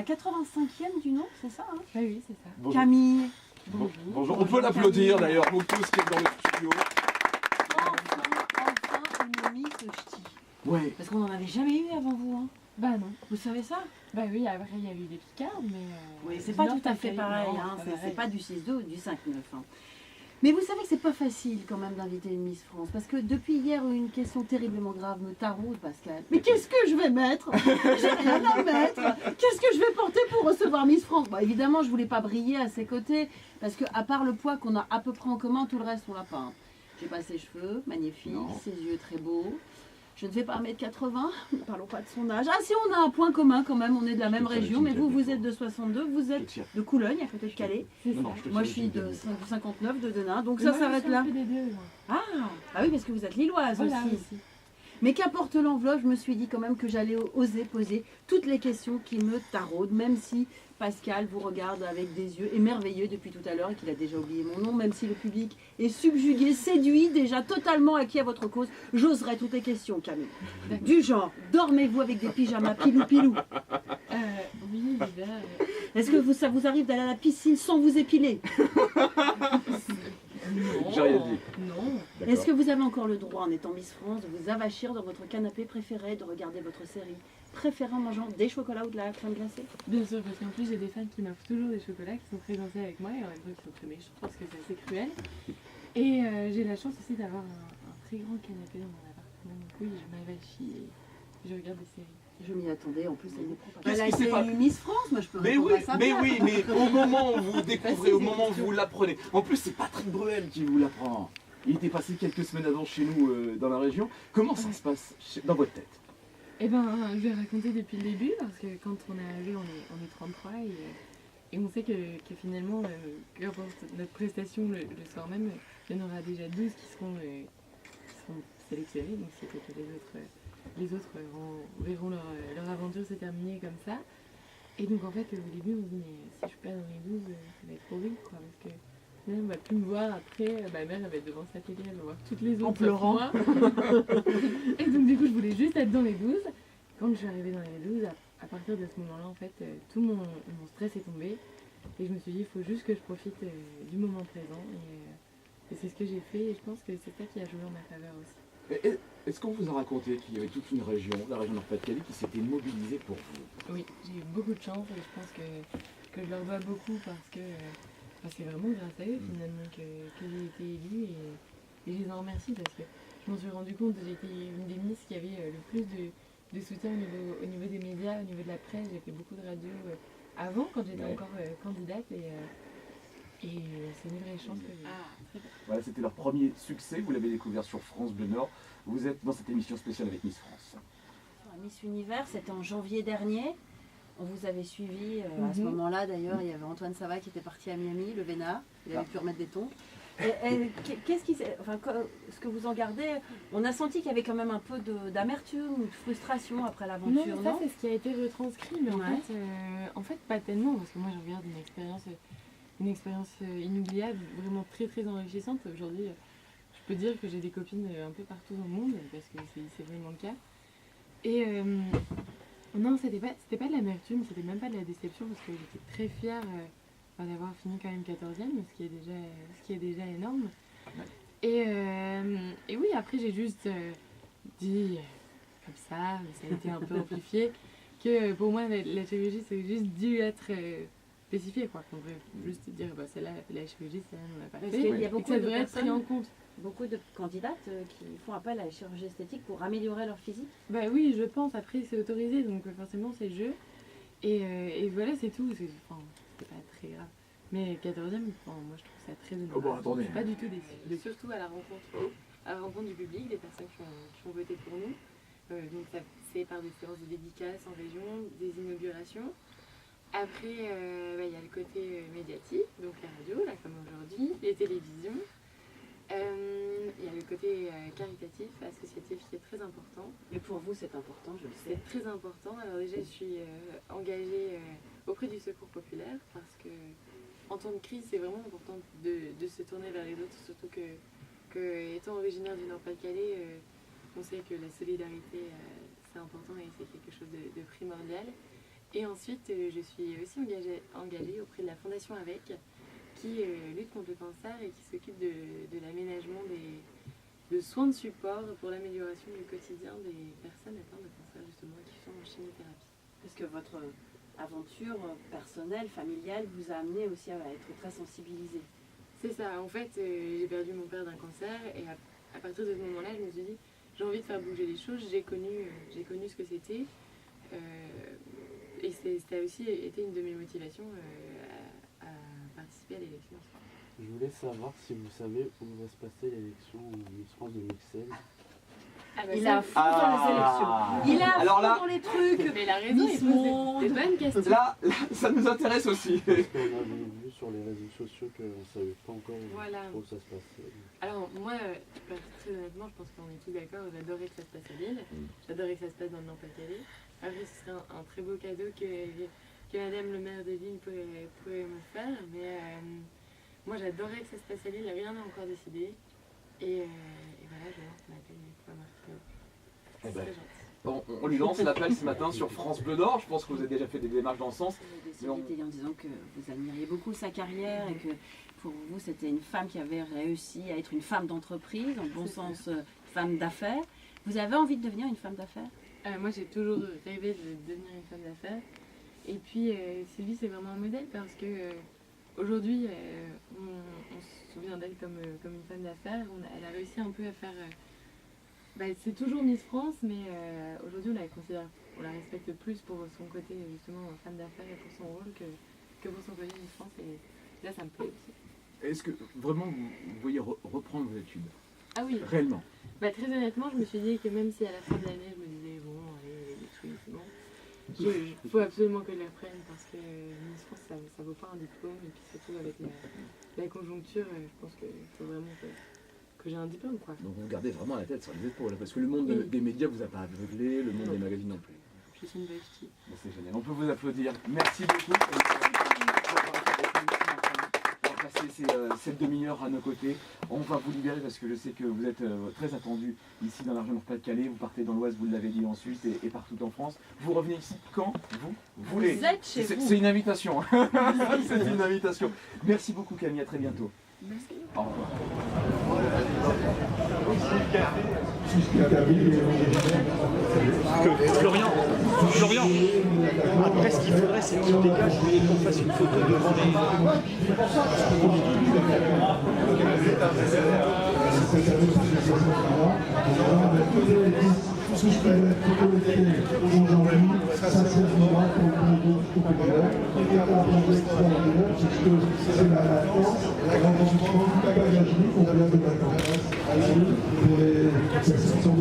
85e du nom, c'est ça hein? Oui, c'est ça. Bonjour. Camille. Bonjour. On peut l'applaudir d'ailleurs, vous tous qui êtes dans le studio. Enfin une Miss Ch'ti. Ouais. Parce qu'on n'en avait jamais eu avant vous. Hein. Bah non. Vous savez ça? Bah oui, après il y a eu des picardes, mais... Oui, c'est pas tout à fait pareil. Hein. C'est pas du 6-2 ou du 5-9. Hein. Mais vous savez que c'est pas facile quand même d'inviter une Miss France. Parce que depuis hier, une question terriblement grave me taraude, Pascal. Mais qu'est-ce que je vais mettre? J'ai rien à mettre. Qu'est-ce que je vais porter pour recevoir Miss France? Bah, évidemment, je voulais pas briller à ses côtés. Parce que à part le poids qu'on a à peu près en commun, tout le reste, on l'a pas. Hein. J'ai pas ses cheveux, magnifiques, ses yeux très beaux. Je ne fais pas 1m80, ne parlons pas de son âge. Ah si, on a un point commun quand même, on est de la même région, mais vous êtes de 62, vous êtes de Coulogne, à côté de Calais. Moi je suis de 59, de Denain, donc ça s'arrête là. Ah oui, parce que vous êtes lilloise aussi. Mais qu'importe l'enveloppe, je me suis dit quand même que j'allais oser poser toutes les questions qui me taraudent, même si Pascal vous regarde avec des yeux émerveillés depuis tout à l'heure et qu'il a déjà oublié mon nom, même si le public est subjugué, séduit, déjà totalement acquis à votre cause, j'oserai toutes les questions, Camille. Du genre, dormez-vous avec des pyjamas pilou-pilou? Oui, l'hiver. Est-ce que ça vous arrive d'aller à la piscine sans vous épiler? Non. J'ai rien dit. Non. Est-ce que vous avez encore le droit, en étant Miss France, de vous avachir dans votre canapé préféré, de regarder votre série préférée en mangeant des chocolats ou de la crème glacée? Bien sûr, parce qu'en plus j'ai des fans qui m'offrent toujours des chocolats qui sont très gentils avec moi et en même temps qui sont très méchants parce que c'est assez cruel. Et j'ai la chance aussi d'avoir un très grand canapé dans mon appartement. Donc oui, je m'avachis et je regarde des séries. Je m'y attendais, en plus elle n'est pas. Qu'est-ce Elle a qui s'est été pas- élue Miss France, moi je peux Mais répondre oui, à ça. mais au moment où vous découvrez, au moment où vous l'apprenez. En plus, c'est Patrick Bruel qui vous l'apprend. Il était passé quelques semaines avant chez nous dans la région. Comment ça se passe dans votre tête? Eh ben, je vais raconter depuis le début parce que quand on est arrivé, on est 33 et on sait que finalement, que pour notre prestation le soir même, il y en aura déjà 12 qui seront sélectionnés. Donc c'est que les autres verront leur aventure se terminer comme ça. Et donc en fait, au début, on se dit, mais si je suis pas dans les 12, ça va être horrible quoi, parce que on va plus me voir après, ma mère elle va être devant sa télé, elle va voir toutes les autres En pleurant. sauf moi. Et donc du coup je voulais juste être dans les 12. Quand je suis arrivée dans les 12, à partir de ce moment-là en fait tout mon stress est tombé. Et je me suis dit il faut juste que je profite du moment présent et c'est ce que j'ai fait et je pense que c'est ça qui a joué en ma faveur aussi. Est-ce qu'on vous a raconté qu'il y avait toute une région, la région Nord-Pas-de-Calais, qui s'était mobilisée pour vous? Oui, j'ai eu beaucoup de chance et je pense que je leur dois beaucoup parce que c'est vraiment grâce à eux finalement que j'ai été élue et je les en remercie parce que je m'en suis rendu compte, j'ai été une des Miss qui avait le plus de soutien au niveau des médias, au niveau de la presse. J'ai fait beaucoup de radio avant quand j'étais encore candidate et c'est une vraie chance que j'ai. Voilà, c'était leur premier succès, vous l'avez découvert sur France Bleu Nord. Vous êtes dans cette émission spéciale avec Miss France. Miss Univers, c'était en janvier dernier. On vous avait suivi à ce moment-là d'ailleurs, il y avait Antoine Sava qui était parti à Miami, le Vénard, il avait pu remettre des tons. Qu'est-ce qui, enfin, ce que vous en gardez, on a senti qu'il y avait quand même un peu d'amertume ou de frustration après l'aventure, Non, non? ça c'est ce qui a été retranscrit, mais en fait pas tellement, parce que moi je regarde une expérience inoubliable, vraiment très très enrichissante. Aujourd'hui, je peux dire que j'ai des copines un peu partout dans le monde, parce que c'est vraiment le cas. Et non, c'était pas de l'amertume, c'était même pas de la déception, parce que j'étais très fière d'avoir fini quand même 14e, ce qui est déjà énorme. Et oui, après j'ai juste dit, comme ça, mais ça a été un peu amplifié, que pour moi la chirurgie c'est juste dû être spécifié, quoi. Qu'on devrait juste dire, celle-là elle a fait la chirurgie, celle-là on l'a pas fait, Il y a et que ça devrait être pris en compte. Beaucoup de candidates qui font appel à la chirurgie esthétique pour améliorer leur physique. Bah oui, je pense, après c'est autorisé, donc forcément c'est le jeu. Et voilà, c'est tout, c'est pas très grave. Mais 14e, moi je trouve ça très honorable. Je suis pas du tout déçue. Surtout à la rencontre du public, des personnes qui ont voté pour nous. Donc ça c'est par des séances de dédicaces en région, des inaugurations. Après, il y a le côté médiatique, donc la radio, là comme aujourd'hui, les télévisions. Il y a le côté caritatif, associatif qui est très important. Et pour vous, c'est important, je le sais. C'est très important. Alors déjà, je suis engagée auprès du Secours populaire parce que en temps de crise, c'est vraiment important de se tourner vers les autres, surtout que étant originaire du Nord-Pas-de-Calais, on sait que la solidarité, c'est important et c'est quelque chose de primordial. Et ensuite, je suis aussi engagée auprès de la Fondation AVEC, qui lutte contre le cancer et qui s'occupe de l'aménagement de soins de support pour l'amélioration du quotidien des personnes atteintes de cancer, justement, qui sont en chimiothérapie. Parce que votre aventure personnelle, familiale, vous a amené aussi à être très sensibilisée. C'est ça, en fait, j'ai perdu mon père d'un cancer et à partir de ce moment-là, je me suis dit, j'ai envie de faire bouger les choses, j'ai connu ce que c'était. Et ça a aussi été une de mes motivations à participer à l'élection. Je voulais savoir si vous savez où va se passer l'élection Miss France 2016. Ah bah Il ça, a fou dans les élections. Il a Alors fou là- dans les trucs. mais la raison, Miss il pose Monde. des bonnes questions. Là, ça nous intéresse aussi. Parce qu'on avait vu sur les réseaux sociaux qu'on ne savait pas encore Voilà. où ça se passait. Alors moi, très honnêtement, je pense qu'on est tous d'accord, j'adorais que ça se passe à Lille, j'adorais que ça se passe dans le Nord-Pas-de-Calais. Après, ce serait un très beau cadeau que Madame le maire de Lille pourrait me faire, mais moi j'adorais que ça se passe à Lille, rien n'est encore décidé. Et voilà, je lance l'appel pour Marc. Eh C'est ben, très gentil. Bon, on lui lance l'appel ce matin sur France Bleu Nord. Je pense que vous avez déjà fait des démarches dans ce sens. Vous avez décidé en disant que vous admiriez beaucoup sa carrière et que pour vous c'était une femme qui avait réussi à être une femme d'entreprise, en bon sens femme d'affaires. Vous avez envie de devenir une femme d'affaires? Moi j'ai toujours rêvé de devenir une femme d'affaires. Et puis Sylvie c'est vraiment un modèle parce que aujourd'hui on se souvient d'elle comme une femme d'affaires. Elle a réussi un peu à faire... c'est toujours Miss France, mais aujourd'hui on la respecte plus pour son côté justement femme d'affaires et pour son rôle que pour son côté Miss France. Et là ça me plaît aussi. Est-ce que vraiment vous voyez reprendre vos études? Ah oui. Réellement? Très honnêtement, je me suis dit que même si à la fin de l'année, je me disais, bon, allez, les trucs, c'est bon, il faut absolument que je la prenne parce que Miss France, ça vaut pas un diplôme. Et puis surtout avec la conjoncture, je pense qu'il faut vraiment que j'ai un diplôme, quoi. Donc vous gardez vraiment la tête sur les épaules, parce que le monde des médias vous a pas aveuglé, le monde des magazines non plus. Je suis une belle fille. C'est génial, on peut vous applaudir. Merci beaucoup. On va passer cette demi-heure à nos côtés. On va vous libérer parce que je sais que vous êtes très attendu ici dans la région Nord-Pas-de-Calais. Vous partez dans l'Oise, vous l'avez dit ensuite, et partout en France. Vous revenez ici quand vous voulez. Vous êtes chez vous. C'est une invitation. C'est une invitation. Merci beaucoup Camille, à très bientôt. Merci. Au revoir. Florian, après ce qu'il faudrait c'est que tu te dégages et qu'on fasse une photo devant les... Tout ce que je peux aujourd'hui, ça c'est vraiment pour le populaire. Et pour l'extraordinaire, c'est la force, la grande rencontre, la bagagerie qu'on vient de vacances. Pour les personnes qui sont